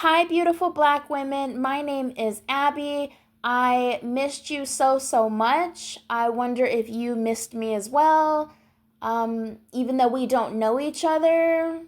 Hi, beautiful black women. My name is Abby. I missed you so much. I wonder if you missed me as well. Even though we don't know each other,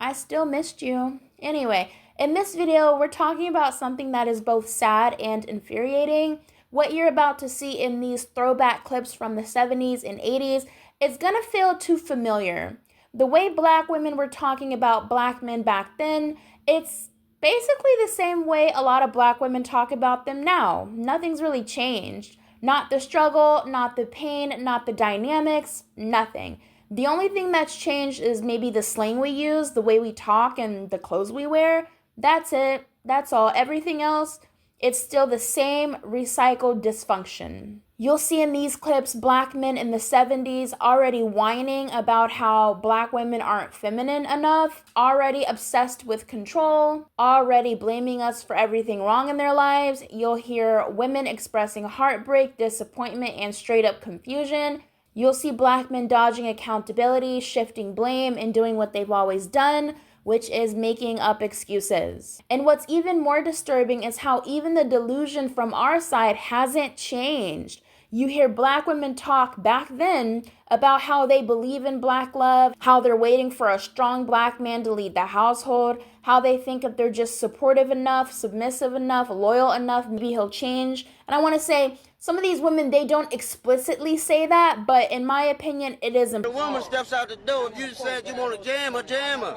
I still missed you. Anyway, in this video, we're talking about something that is both sad and infuriating. What you're about to see in these throwback clips from the 70s and 80s is gonna feel too familiar. The way black women were talking about black men back then, it's basically the same way a lot of black women talk about them now. Nothing's really changed. Not the struggle, not the pain, not the dynamics, nothing. The only thing that's changed is maybe the slang we use, the way we talk, and the clothes we wear. That's it. That's all. Everything else, it's still the same recycled dysfunction. You'll see in these clips black men in the 70s already whining about how black women aren't feminine enough, already obsessed with control, already blaming us for everything wrong in their lives. You'll hear women expressing heartbreak, disappointment, and straight up confusion. You'll see black men dodging accountability, shifting blame, and doing what they've always done, which is making up excuses. And what's even more disturbing is how even the delusion from our side hasn't changed. You hear black women talk back then about how they believe in black love, how they're waiting for a strong black man to lead the household, how they think if they're just supportive enough, submissive enough, loyal enough, maybe he'll change. And I want to say, some of these women, they don't explicitly say that, but in my opinion, it is important. The woman steps out the door. If you said you want to jam her.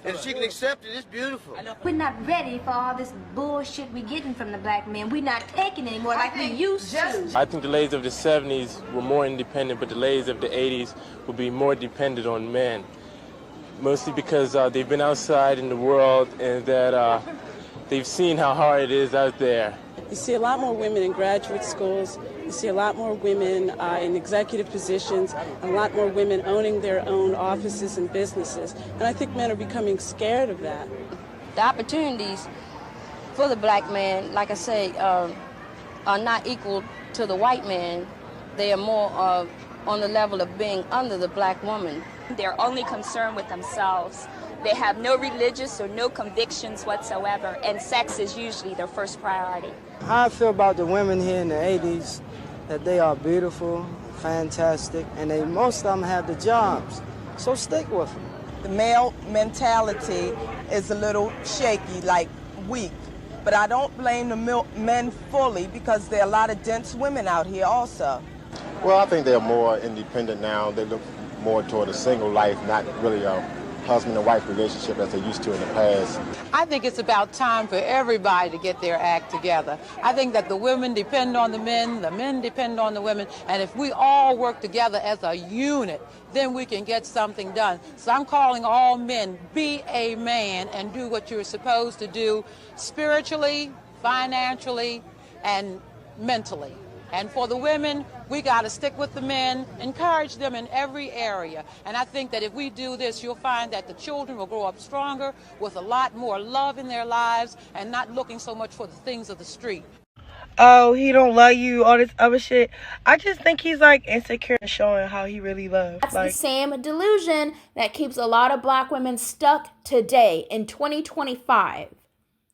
If she can accept it, it's beautiful. We're not ready for all this bullshit we're getting from the black men. We're not taking anymore like we used to. I think the ladies of the 70s were more independent, but the ladies of the 80s would be more dependent on men. Mostly because they've been outside in the world and that they've seen how hard it is out there. You see a lot more women in graduate schools. You see a lot more women in executive positions, and a lot more women owning their own offices and businesses. And I think men are becoming scared of that. The opportunities for the black man, like I say, are not equal to the white man. They are more on the level of being under the black woman. They're only concerned with themselves. They have no religious or no convictions whatsoever, and sex is usually their first priority. How I feel about the women here in the 80s, that they are beautiful, fantastic, and most of them have the jobs. So stick with them. The male mentality is a little shaky, like weak. But I don't blame the men fully because there are a lot of dense women out here also. Well, I think they're more independent now. They look more toward a single life, not really a husband and wife relationship as they used to in the past. I think it's about time for everybody to get their act together. I think that the women depend on the men depend on the women, and if we all work together as a unit, then we can get something done. So I'm calling all men, be a man and do what you're supposed to do spiritually, financially, and mentally. And for the women, we got to stick with the men, encourage them in every area. And I think that if we do this, you'll find that the children will grow up stronger with a lot more love in their lives and not looking so much for the things of the street. Oh, he don't love you, all this other shit. I just think he's like insecure and showing how he really loves. That's the same delusion that keeps a lot of black women stuck today in 2025.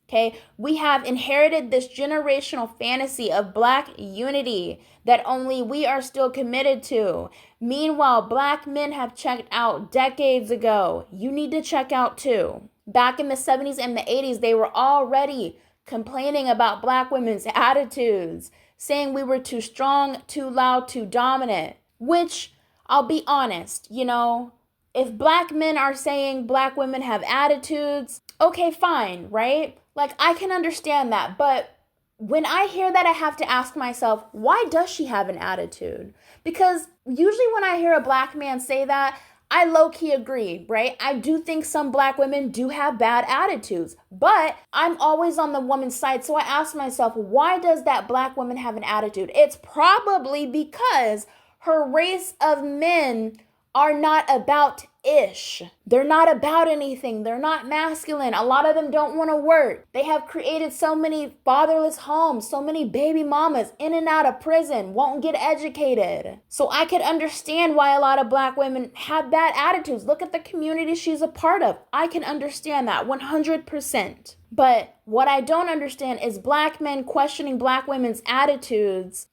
Okay, we have inherited this generational fantasy of black unity that only we are still committed to. Meanwhile, black men have checked out decades ago. You need to check out too. Back in the 70s and the 80s, they were already complaining about black women's attitudes, saying we were too strong, too loud, too dominant. Which, I'll be honest, if black men are saying black women have attitudes, okay, fine, right? Like, I can understand that, but when I hear that, I have to ask myself, why does she have an attitude? Because usually when I hear a black man say that, I low-key agree, right? I do think some black women do have bad attitudes, but I'm always on the woman's side, so I ask myself, why does that black woman have an attitude? It's probably because her race of men are not about ish. They're not about anything. They're not masculine. A lot of them don't want to work. They have created so many fatherless homes, so many baby mamas in and out of prison, won't get educated. So I could understand why a lot of black women have bad attitudes. Look at the community she's a part of. I can understand that 100%. But what I don't understand is black men questioning black women's attitudes,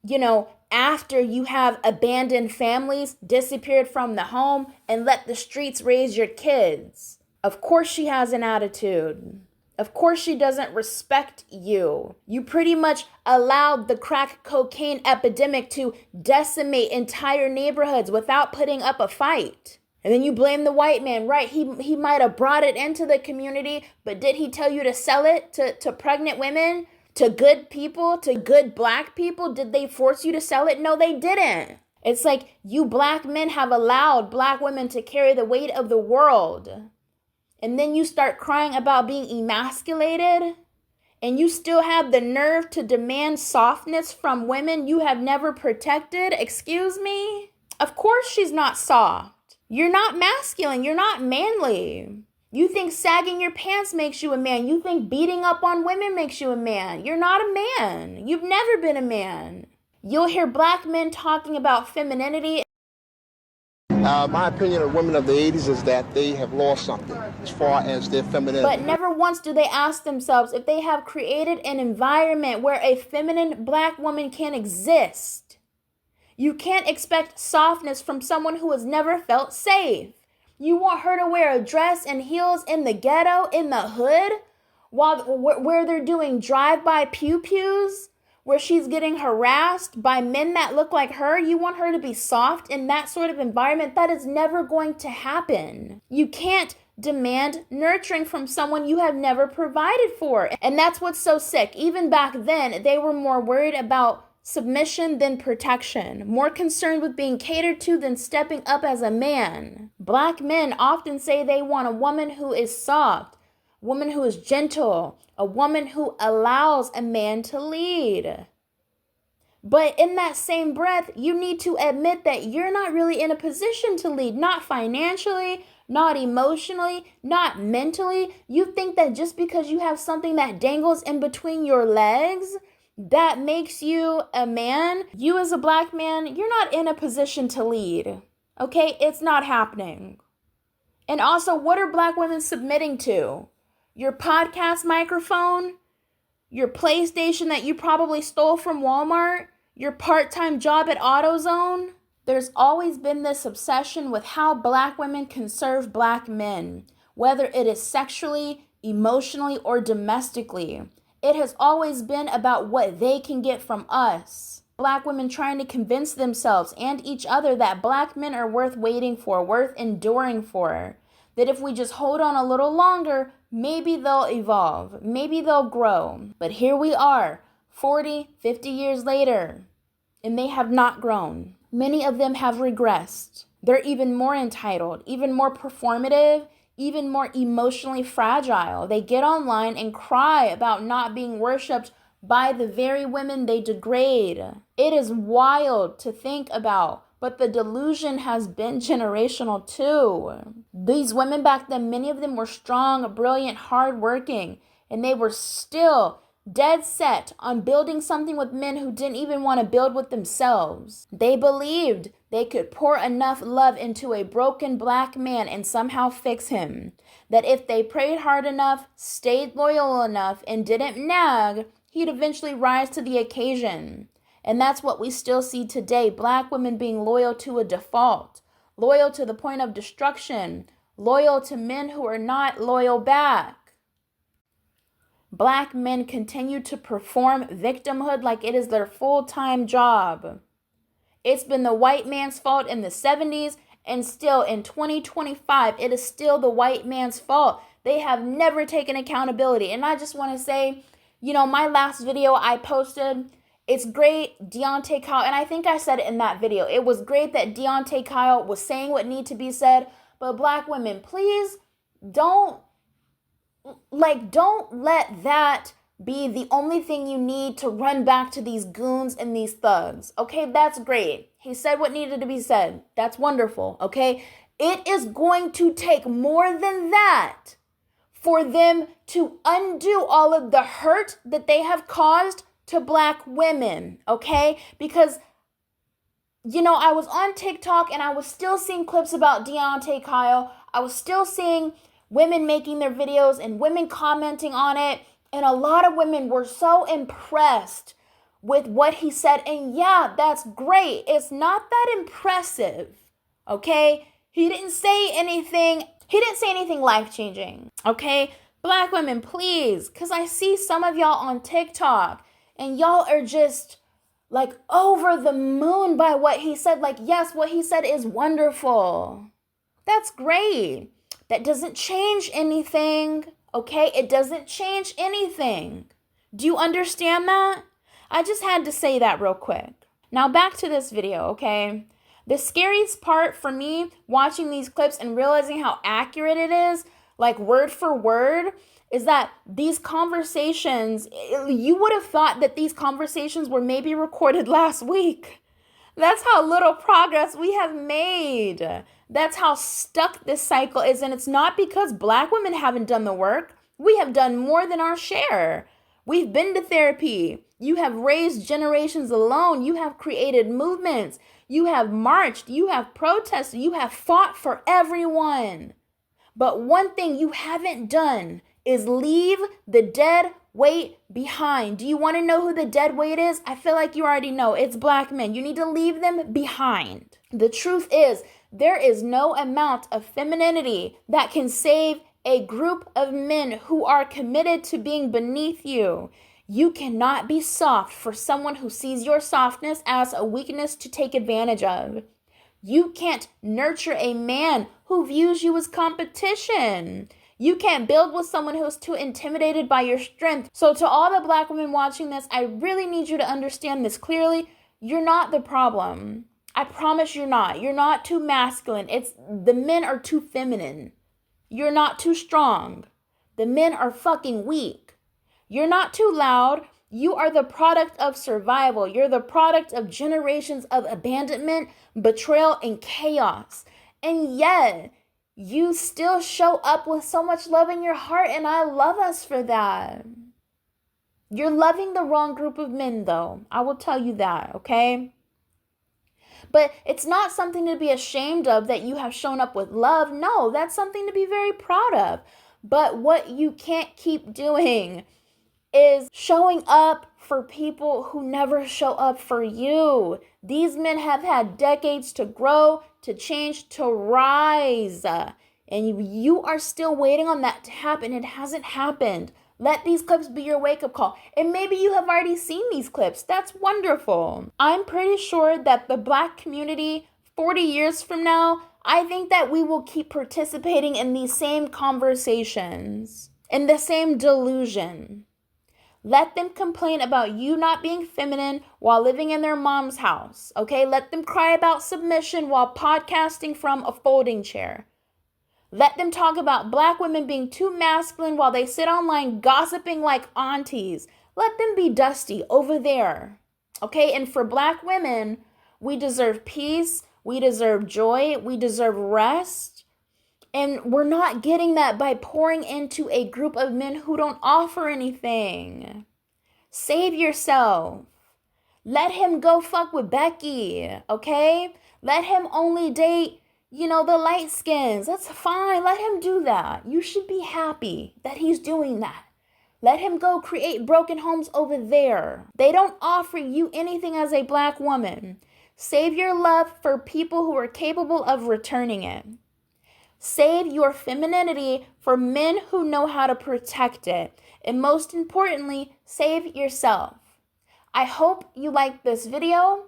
after you have abandoned families, disappeared from the home, and let the streets raise your kids. Of course she has an attitude. Of course she doesn't respect you. You pretty much allowed the crack cocaine epidemic to decimate entire neighborhoods without putting up a fight. And then you blame the white man, right? He might have brought it into the community, but did he tell you to sell it to pregnant women, to good people, to good black people? Did they force you to sell it? No, they didn't. It's like you black men have allowed black women to carry the weight of the world. And then you start crying about being emasculated, and you still have the nerve to demand softness from women you have never protected. Excuse me? Of course she's not soft. You're not masculine. You're not manly. You think sagging your pants makes you a man. You think beating up on women makes you a man. You're not a man. You've never been a man. You'll hear black men talking about femininity. My opinion of women of the 80s is that they have lost something as far as their femininity. But never once do they ask themselves if they have created an environment where a feminine black woman can exist. You can't expect softness from someone who has never felt safe. You want her to wear a dress and heels in the ghetto, in the hood, where they're doing drive-by pew-pews, where she's getting harassed by men that look like her. You want her to be soft in that sort of environment. That is never going to happen. You can't demand nurturing from someone you have never provided for. And that's what's so sick. Even back then, they were more worried about submission than protection, more concerned with being catered to than stepping up as a man. Black men often say they want a woman who is soft, a woman who is gentle, a woman who allows a man to lead. But in that same breath, you need to admit that you're not really in a position to lead, not financially, not emotionally, not mentally. You think that just because you have something that dangles in between your legs, that makes you a man. You as a black man, you're not in a position to lead. Okay? It's not happening. And also, what are black women submitting to? Your podcast microphone? Your PlayStation that you probably stole from Walmart? Your part-time job at AutoZone? There's always been this obsession with how black women can serve black men, whether it is sexually, emotionally, or domestically. It has always been about what they can get from us. Black women trying to convince themselves and each other that black men are worth waiting for, worth enduring for. That if we just hold on a little longer, maybe they'll evolve, maybe they'll grow. But here we are, 40, 50 years later, and they have not grown. Many of them have regressed. They're even more entitled, even more performative, even more emotionally fragile. They get online and cry about not being worshipped by the very women they degrade. It is wild to think about, but the delusion has been generational too. These women back then, many of them were strong, brilliant, hardworking, and they were still dead set on building something with men who didn't even want to build with themselves. They believed they could pour enough love into a broken black man and somehow fix him. That if they prayed hard enough, stayed loyal enough, and didn't nag, he'd eventually rise to the occasion. And that's what we still see today. Black women being loyal to a default, loyal to the point of destruction, loyal to men who are not loyal back. Black men continue to perform victimhood like it is their full-time job. It's been the white man's fault in the 70s, and still in 2025, it is still the white man's fault. They have never taken accountability. And I just want to say, my last video I posted, it's great, Deontay Kyle, and I think I said it in that video. It was great that Deontay Kyle was saying what needed to be said, but black women, please don't let that be the only thing you need to run back to these goons and these thugs. Okay, that's great. He said what needed to be said. That's wonderful, okay? It is going to take more than that for them to undo all of the hurt that they have caused to Black women, okay? Because, you know, I was on TikTok and I was still seeing clips about Deontay Kyle. I was still seeing women making their videos and women commenting on it. And a lot of women were so impressed with what he said. And yeah, that's great. It's not that impressive, okay? He didn't say anything life-changing, okay? Black women, please, because I see some of y'all on TikTok and y'all are just like over the moon by what he said. Like, yes, what he said is wonderful. That's great. That doesn't change anything, okay? It doesn't change anything. Do you understand that? I just had to say that real quick. Now back to this video, okay? The scariest part for me watching these clips and realizing how accurate it is, like word for word, is that these conversations, you would have thought that these conversations were maybe recorded last week. That's how little progress we have made. That's how stuck this cycle is. And it's not because Black women haven't done the work. We have done more than our share. We've been to therapy. You have raised generations alone. You have created movements. You have marched. You have protested. You have fought for everyone. But one thing you haven't done is leave the dead weight behind. Do you want to know who the dead weight is? I feel like you already know. It's Black men. You need to leave them behind. The truth is, there is no amount of femininity that can save a group of men who are committed to being beneath you. You cannot be soft for someone who sees your softness as a weakness to take advantage of. You can't nurture a man who views you as competition. You can't build with someone who's too intimidated by your strength. So to all the Black women watching this, I really need you to understand this clearly. You're not the problem. I promise you're not. You're not too masculine. It's the men are too feminine. You're not too strong. The men are fucking weak. You're not too loud. You are the product of survival. You're the product of generations of abandonment, betrayal, and chaos. And yet, you still show up with so much love in your heart, and I love us for that. You're loving the wrong group of men, though. I will tell you that, okay? But it's not something to be ashamed of that you have shown up with love. No, that's something to be very proud of. But what you can't keep doing is showing up for people who never show up for you. These men have had decades to grow, to change, to rise. And you are still waiting on that to happen. It hasn't happened. Let these clips be your wake-up call. And maybe you have already seen these clips. That's wonderful. I'm pretty sure that the Black community 40 years from now, I think that we will keep participating in these same conversations, in the same delusion. Let them complain about you not being feminine while living in their mom's house, okay? Let them cry about submission while podcasting from a folding chair. Let them talk about Black women being too masculine while they sit online gossiping like aunties. Let them be dusty over there, okay? And for Black women, we deserve peace, we deserve joy, we deserve rest. And we're not getting that by pouring into a group of men who don't offer anything. Save yourself. Let him go fuck with Becky, okay? Let him only date, the light skins. That's fine. Let him do that. You should be happy that he's doing that. Let him go create broken homes over there. They don't offer you anything as a Black woman. Save your love for people who are capable of returning it. Save your femininity for men who know how to protect it. And most importantly, save yourself. I hope you liked this video.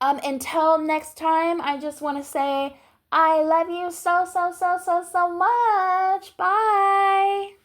Until next time, I just want to say, I love you so much. Bye.